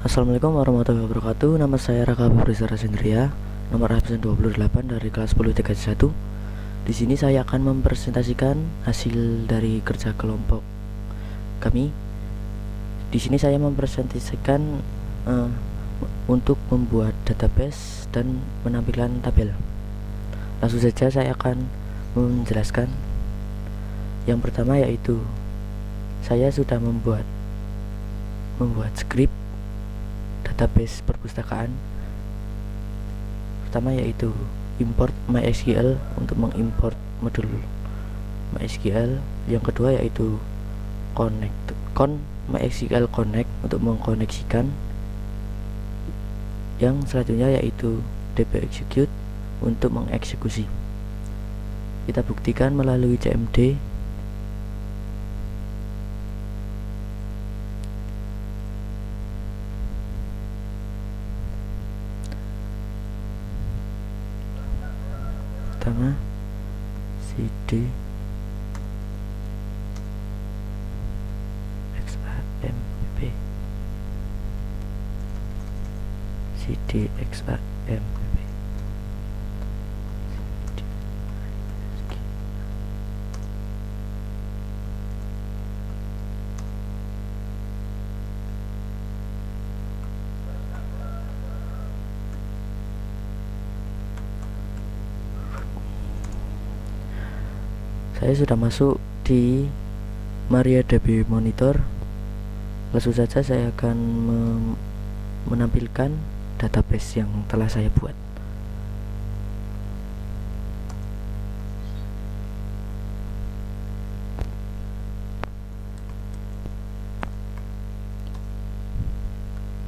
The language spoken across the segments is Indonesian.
Assalamualaikum warahmatullahi wabarakatuh. Nama saya Raka Febrizar Rasindria, nomor absen 28 dari kelas 10 1. Di sini saya akan mempresentasikan hasil dari kerja kelompok kami. Di sini saya mempresentasikan untuk membuat database dan menampilkan tabel. Langsung saja saya akan menjelaskan. Yang pertama yaitu saya sudah membuat script database perpustakaan. Pertama yaitu import MySQL untuk mengimport modul MySQL. Yang kedua yaitu MySQL connect untuk mengkoneksikan. Yang selanjutnya yaitu db execute untuk mengeksekusi. Kita buktikan melalui cmd. Pertama cd xampp Saya sudah masuk di MariaDB Monitor. Langsung saja saya akan menampilkan database yang telah saya buat.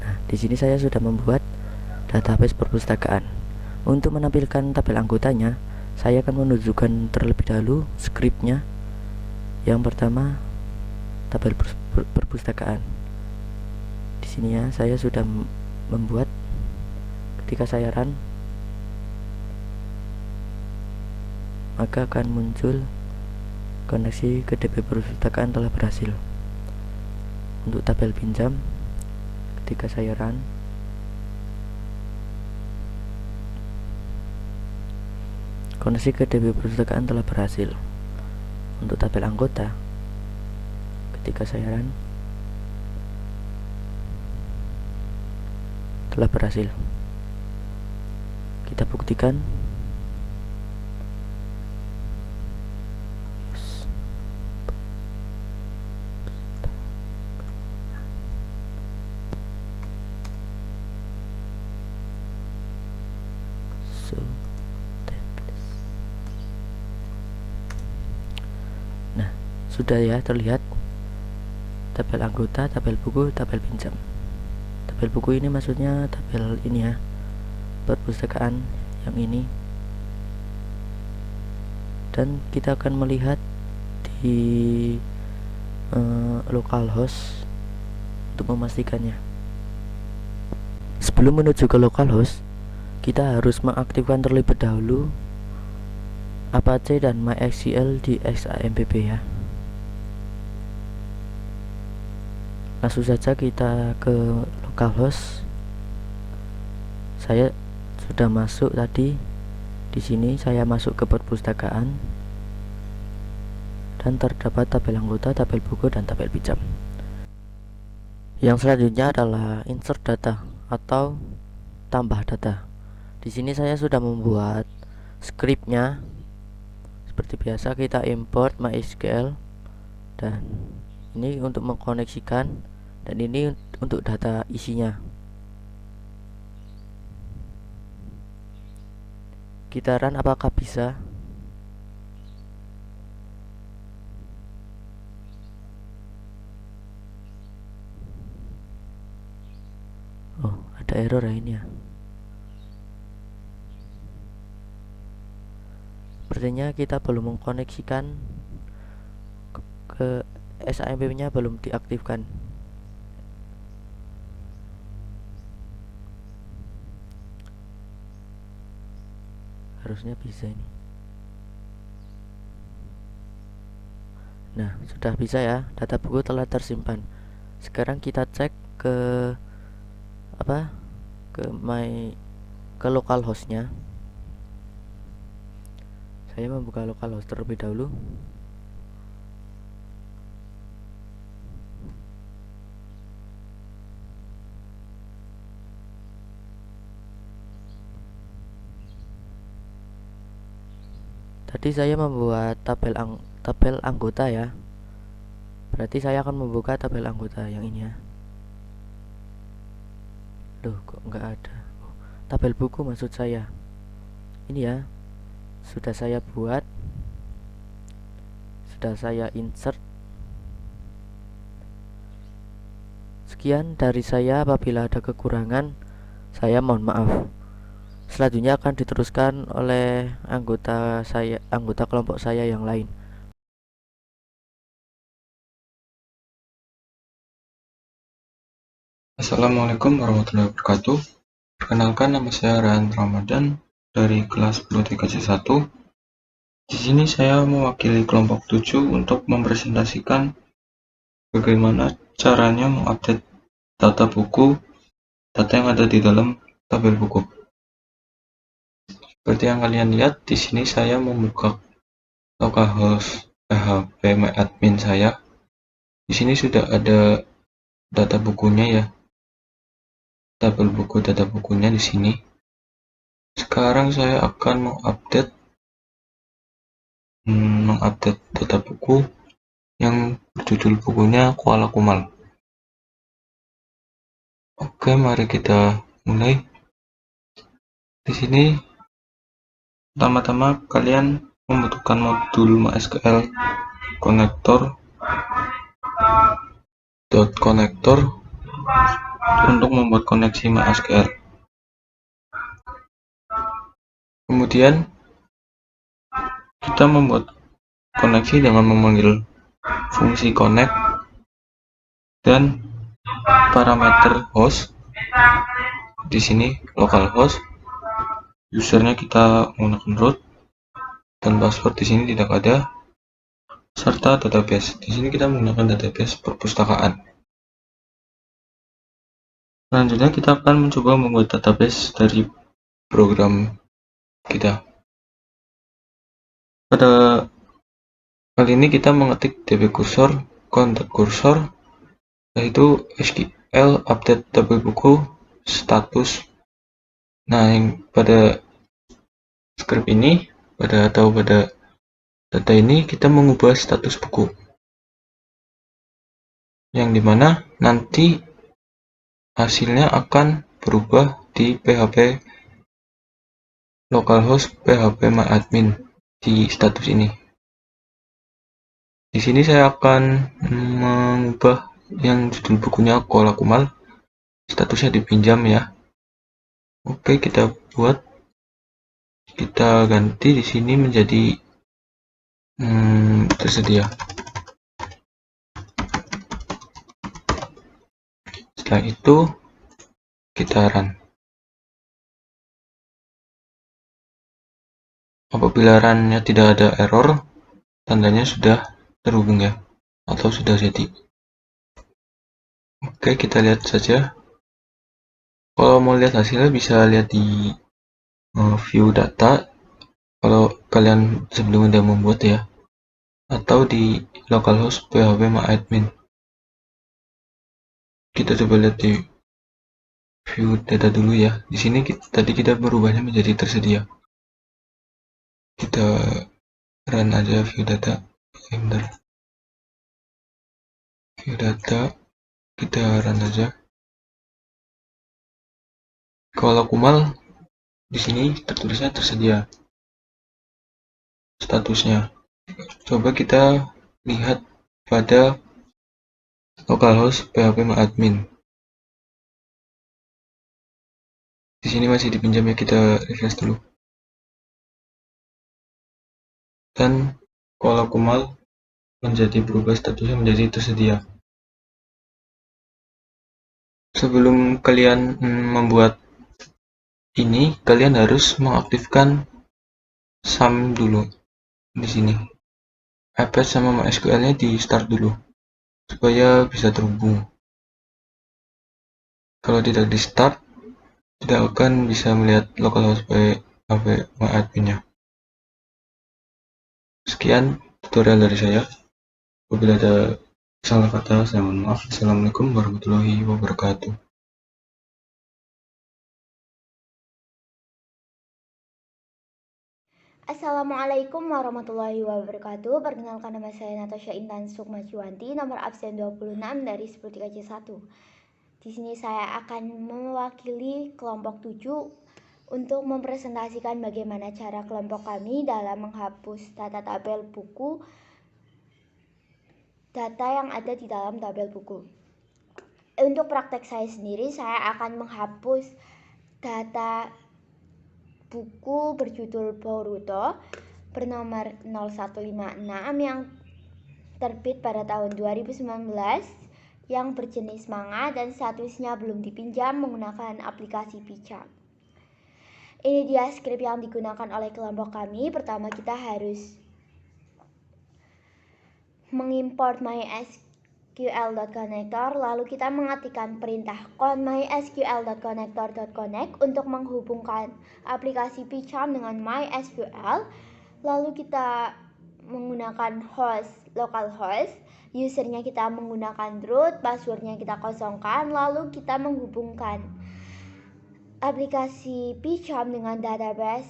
Nah, di sini saya sudah membuat database perpustakaan. Untuk menampilkan tabel anggotanya, saya akan menunjukkan terlebih dahulu scriptnya. Yang pertama, tabel perpustakaan. Di sini ya, saya sudah membuat. Ketika saya run, maka akan muncul koneksi ke DB perpustakaan telah berhasil. Untuk tabel pinjam, ketika saya run, koneksi ke DB perpustakaan telah berhasil. Untuk tabel anggota, ketika saya run, telah berhasil. Kita buktikan. Nah, sudah ya terlihat tabel anggota, tabel buku, tabel pinjam. Tabel buku ini maksudnya tabel ini ya, perpustakaan yang ini. Dan kita akan melihat di localhost untuk memastikannya. Sebelum menuju ke localhost, kita harus mengaktifkan terlebih dahulu Apache dan MySQL di xampp ya. Langsung saja kita ke localhost. Saya sudah masuk tadi. Di sini saya masuk ke perpustakaan dan terdapat tabel anggota, tabel buku, dan tabel pinjam. Yang selanjutnya adalah insert data atau tambah data. Di sini saya sudah membuat scriptnya. Seperti biasa kita import MySQL, dan ini untuk mengkoneksikan, dan ini untuk data isinya. Kita run apakah bisa. Oh, ada error ya ini ya. Sepertinya kita belum mengkoneksikan ke SAMP nya, belum diaktifkan. Harusnya bisa ini. Nah, sudah bisa ya, data buku telah tersimpan. Sekarang kita cek ke apa ke ke lokal hostnya. Saya membuka lokal host terlebih dahulu. Tadi saya membuat tabel anggota ya. Berarti saya akan membuka tabel anggota yang ini ya. Loh, kok nggak ada? Oh, tabel buku maksud saya. Ini ya, sudah saya buat, sudah saya insert. Sekian dari saya, apabila ada kekurangan, saya mohon maaf. Selanjutnya akan diteruskan oleh anggota kelompok saya yang lain. Assalamualaikum warahmatullahi wabarakatuh. Perkenalkan, nama saya Ryan Ramadan dari kelas 10 1. Di sini saya mewakili kelompok 7 untuk mempresentasikan bagaimana caranya mengupdate data yang ada di dalam tabel buku. Seperti yang kalian lihat, di sini saya membuka localhost phpMyAdmin saya. Di sini sudah ada data bukunya ya, tabel buku data bukunya di sini. Sekarang saya akan mengupdate data buku yang berjudul bukunya Koala Kumal. Oke, mari kita mulai. Di sini pertama-tama kalian membutuhkan modul MySQL connector untuk membuat koneksi MySQL. Kemudian kita membuat koneksi dengan memanggil fungsi connect dan parameter host. Di sini localhost, usernya kita menggunakan root, dan password di sini tidak ada, serta database. Di sini kita menggunakan database perpustakaan. Selanjutnya kita akan mencoba membuat database dari program kita. Pada kali ini kita mengetik db cursor, contact cursor, yaitu SQL update tabel buku status. Nah, yang pada script ini, pada data ini kita mengubah status buku, yang dimana nanti hasilnya akan berubah di PHP localhost phpMyAdmin di status ini. Di sini saya akan mengubah yang judul bukunya Koala Kumal, statusnya dipinjam ya. Oke, kita ganti di sini menjadi tersedia. Setelah itu kita run. Apabila runnya tidak ada error, tandanya sudah terhubung ya, atau sudah jadi. Oke, kita lihat saja. Kalau mau lihat hasilnya bisa lihat di view data kalau kalian sebelumnya udah membuat ya, atau di localhost phpMyAdmin. Kita coba lihat di view data dulu ya. Di sini tadi kita berubahnya menjadi tersedia. Kita run aja view data. Bentar. View data, kita run aja. Kalau Kumal di sini tertulisnya tersedia statusnya. Coba kita lihat pada localhost phpMyAdmin. Di sini masih dipinjam ya, kita refresh dulu. Dan Koala Kumal menjadi berubah statusnya menjadi tersedia. Sebelum kalian membuat ini, kalian harus mengaktifkan SAM dulu di sini. Apache sama MySQL-nya di start dulu supaya bisa terhubung. Kalau tidak di start, tidak akan bisa melihat localhost adminnya. Sekian tutorial dari saya. Apabila ada salah kata, saya mohon maaf. Assalamualaikum warahmatullahi wabarakatuh. Assalamualaikum warahmatullahi wabarakatuh. Perkenalkan, nama saya Natasha Intan Sukmaciwanti, nomor absen 26 dari 10 Di sini saya akan mewakili kelompok 7 untuk mempresentasikan bagaimana cara kelompok kami dalam menghapus data tabel buku, data yang ada di dalam tabel buku. Untuk praktek saya sendiri, saya akan menghapus data buku berjudul Boruto bernomor 0156 yang terbit pada tahun 2019 yang berjenis manga dan statusnya belum dipinjam menggunakan aplikasi Pickup. Ini dia skrip yang digunakan oleh kelompok kami. Pertama, kita harus mengimport mysql.connector, lalu kita mengetikkan perintah con mysql.connector.connect untuk menghubungkan aplikasi Pickup dengan MySQL. Lalu kita menggunakan localhost, usernya kita menggunakan root, passwordnya kita kosongkan, lalu kita menghubungkan aplikasi Pickup dengan database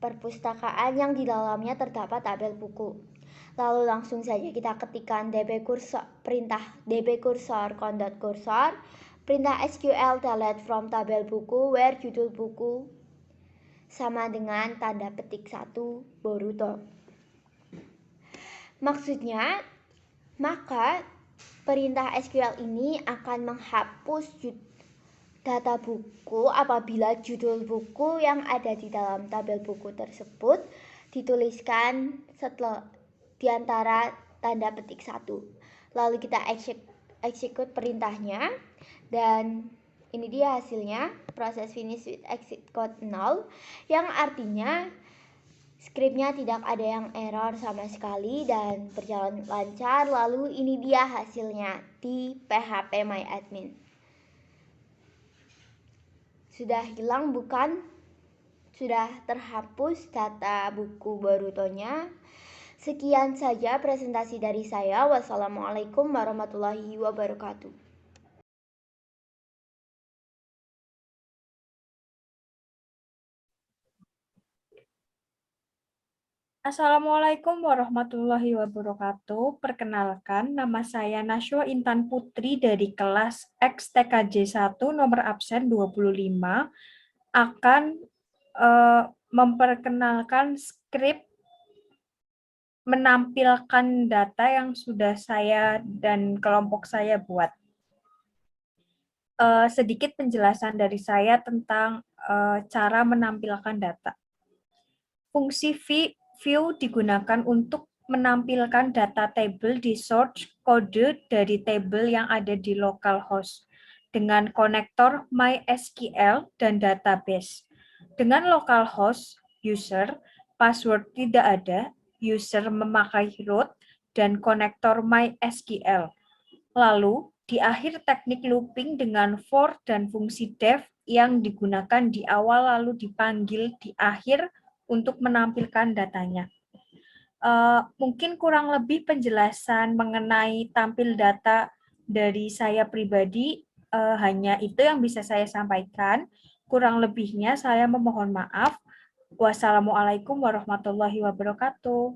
perpustakaan yang di dalamnya terdapat tabel buku. Lalu langsung saja kita ketikkan perintah dbcursor con.cursor, perintah SQL delete from tabel buku where judul buku sama dengan tanda petik 1 Boruto. Maksudnya, maka perintah SQL ini akan menghapus data buku apabila judul buku yang ada di dalam tabel buku tersebut dituliskan setelah di antara tanda petik 1. Lalu kita execute perintahnya dan ini dia hasilnya, proses finish with exit code 0, yang artinya skripnya tidak ada yang error sama sekali dan berjalan lancar. Lalu ini dia hasilnya di PHP MyAdmin. Sudah hilang bukan? Sudah terhapus data buku Borutonya. Sekian saja presentasi dari saya. Wassalamualaikum warahmatullahi wabarakatuh. Assalamualaikum warahmatullahi wabarakatuh. Perkenalkan, nama saya Nashwa Intan Putri dari kelas XTKJ 1 nomor absen 25 akan memperkenalkan skrip menampilkan data yang sudah saya dan kelompok saya buat. Sedikit penjelasan dari saya tentang cara menampilkan data. Fungsi view digunakan untuk menampilkan data table di source kode dari table yang ada di localhost dengan konektor MySQL dan database. Dengan localhost user, password tidak ada, user memakai root dan konektor MySQL. Lalu, di akhir teknik looping dengan for dan fungsi def yang digunakan di awal lalu dipanggil di akhir untuk menampilkan datanya. Mungkin kurang lebih penjelasan mengenai tampil data dari saya pribadi, hanya itu yang bisa saya sampaikan. Kurang lebihnya saya memohon maaf. Wassalamualaikum warahmatullahi wabarakatuh.